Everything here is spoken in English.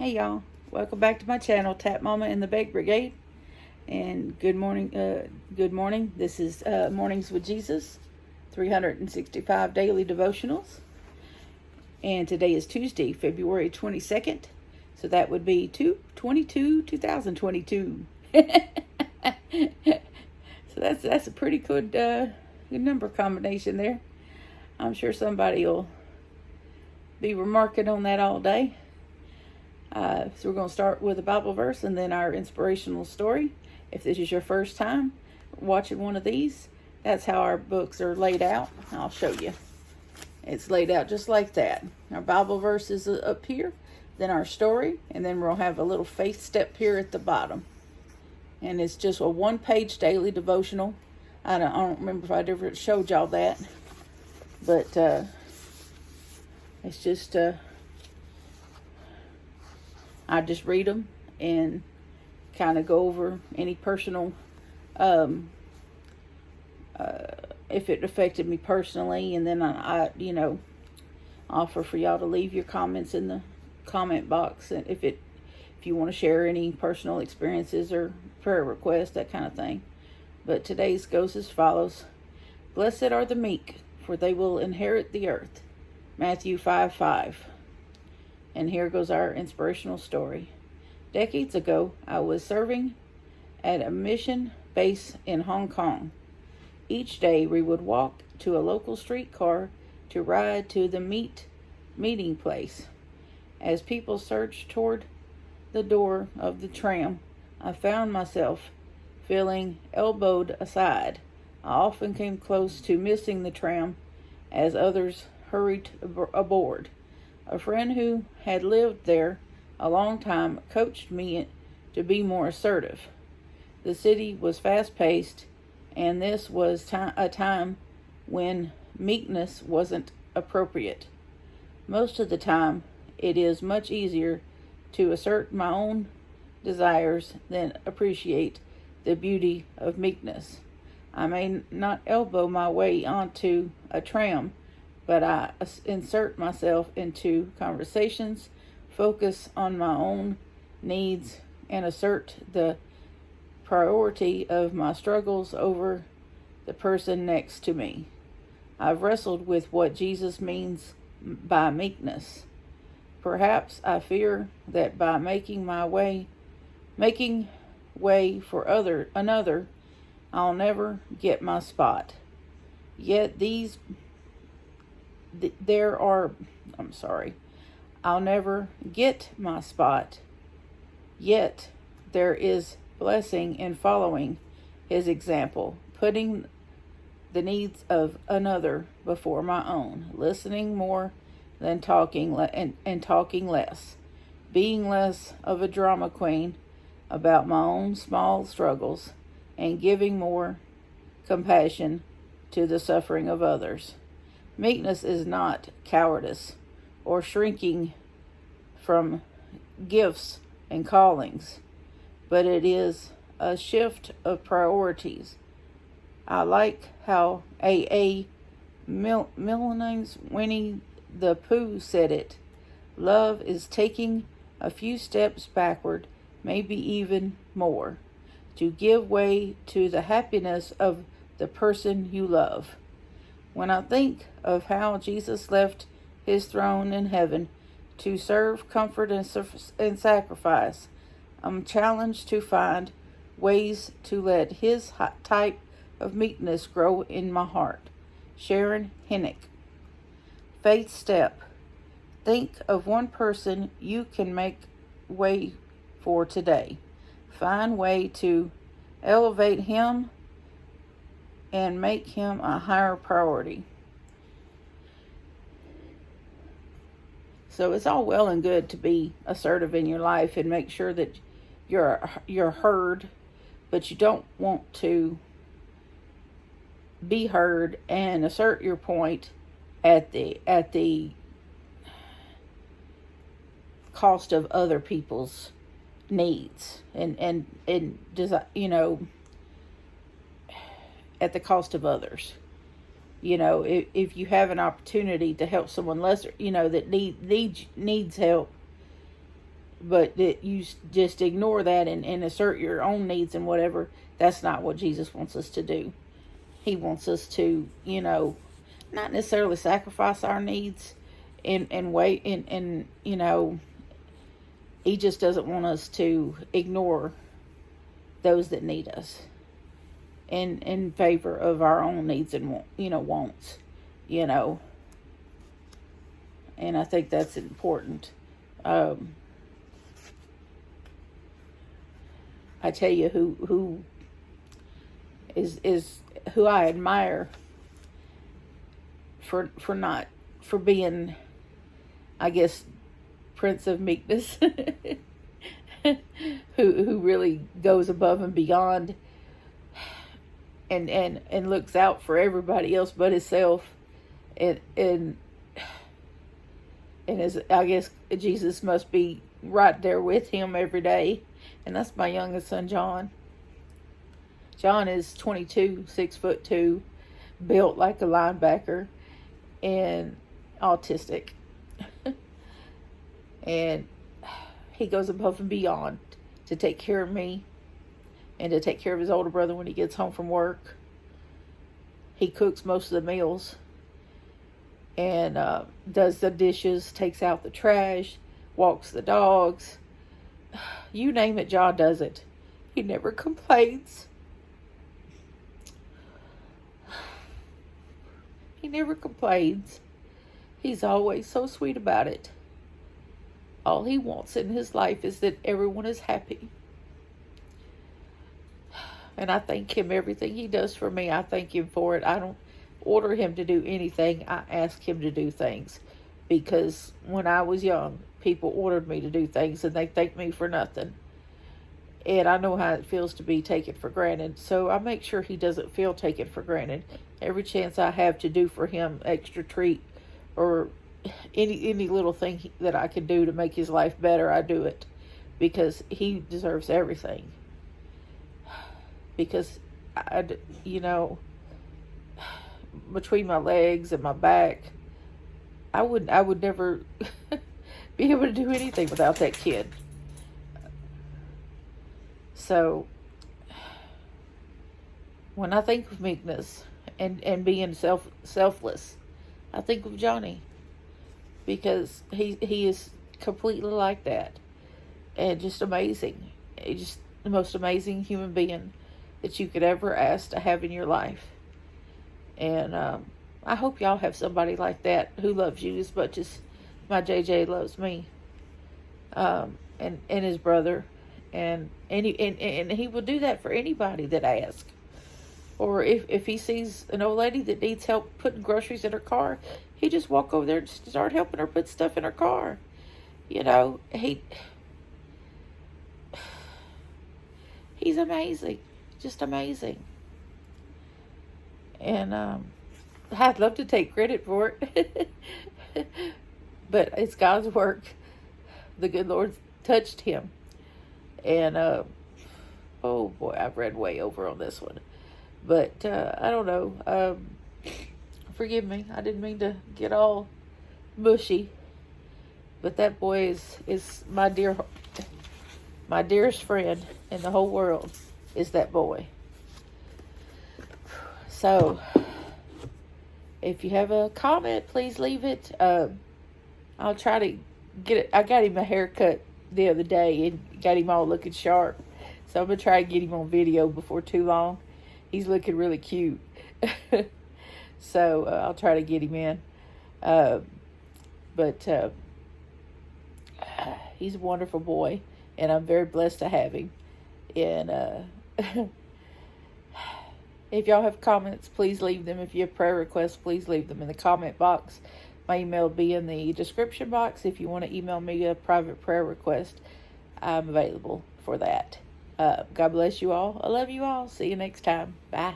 Hey y'all, welcome back to my channel, Tap Mama and the Bake Brigade. And good morning. This is Mornings with Jesus, 365 daily devotionals. And today is Tuesday, February 22nd. So that would be 2022. So that's a pretty good number combination there. I'm sure somebody will be remarking on that all day. So we're going to start with a Bible verse and then our inspirational story. If this is your first time watching one of these, that's how our books are laid out. I'll show you. It's laid out just like that. Our Bible verse is up here, then our story, and then we'll have a little faith step here at the bottom. And it's just a one-page daily devotional. I don't remember if I ever showed y'all that, but it's just I just read them and kind of go over any personal, if it affected me personally, and then I offer for y'all to leave your comments in the comment box, and if you want to share any personal experiences or prayer requests, that kind of thing. But today's goes as follows: Blessed are the meek, for they will inherit the earth. Matthew 5:5. And here goes our inspirational story. Decades ago, I was serving at a mission base in Hong Kong. Each day, we would walk to a local streetcar to ride to the meeting place. As people surged toward the door of the tram, I found myself feeling elbowed aside. I often came close to missing the tram as others hurried aboard. A friend who had lived there a long time coached me to be more assertive. The city was fast-paced, and this was a time when meekness wasn't appropriate. Most of the time, it is much easier to assert my own desires than appreciate the beauty of meekness. I may not elbow my way onto a tram, but I insert myself into conversations, focus on my own needs, and assert the priority of my struggles over the person next to me. I've wrestled with what Jesus means by meekness. Perhaps I fear that by making way for another, I'll never get my spot. Yet I'll never get my spot. Yet there is blessing in following his example, putting the needs of another before my own, listening more than talking and talking less, being less of a drama queen about my own small struggles, and giving more compassion to the suffering of others. Meekness is not cowardice or shrinking from gifts and callings, but it is a shift of priorities. I like how A.A. Milne's Winnie the Pooh said it. Love is taking a few steps backward, maybe even more, to give way to the happiness of the person you love. When I think of how Jesus left his throne in heaven to serve, comfort, and sacrifice, I'm challenged to find ways to let his type of meekness grow in my heart. Sharon Hinnick. Faith step. Think of one person you can make way for today. Find way to elevate him and make him a higher priority. So it's all well and good to be assertive in your life and make sure that you're heard, but you don't want to be heard and assert your point at the cost of other people's needs and at the cost of others. If you have an opportunity to help someone lesser, that needs help, but that you just ignore that and assert your own needs and whatever. That's not what Jesus wants us to do. He wants us to, not necessarily sacrifice our needs and wait and he just doesn't want us to ignore those that need us in favor of our own needs and wants, and I think that's important. I tell you who is who I admire for being, I guess, Prince of Meekness, who really goes above and beyond and looks out for everybody else but himself, and as I guess Jesus must be right there with him every day, and that's my youngest son, John. John is 22, 6'2", built like a linebacker, and autistic. And he goes above and beyond to take care of me and to take care of his older brother when he gets home from work. He cooks most of the meals and does the dishes, takes out the trash, walks the dogs. You name it, John does it. He never complains. He never complains. He's always so sweet about it. All he wants in his life is that everyone is happy. And I thank him everything he does for me. I thank him for it. I don't order him to do anything. I ask him to do things. Because when I was young, people ordered me to do things and they thanked me for nothing. And I know how it feels to be taken for granted. So I make sure he doesn't feel taken for granted. Every chance I have to do for him extra treat or any little thing that I can do to make his life better, I do it. Because he deserves everything. Because, between my legs and my back, I would never be able to do anything without that kid. So, when I think of meekness and being selfless, I think of Johnny. Because he is completely like that. And just amazing. He's just the most amazing human being that you could ever ask to have in your life. And I hope y'all have somebody like that who loves you as much as my JJ loves me. And his brother. And he will do that for anybody that asks. Or if he sees an old lady that needs help putting groceries in her car, he just walk over there and start helping her put stuff in her car. He's amazing. Just amazing. And I'd love to take credit for it. But it's God's work. The good Lord touched him. And, oh boy, I've read way over on this one. But, I don't know. Forgive me. I didn't mean to get all mushy. But that boy is my dearest friend in the whole world is that boy. So, if you have a comment, please leave it. I'll try to get it. I got him a haircut the other day and got him all looking sharp. So I'm going to try to get him on video before too long. He's looking really cute. So I'll try to get him in. But he's a wonderful boy. And I'm very blessed to have him. And if y'all have comments, please leave them. If you have prayer requests, please leave them in the comment box. My email will be in the description box. If you want to email me a private prayer request, I'm available for that. God bless you all. I love you all. See you next time. Bye.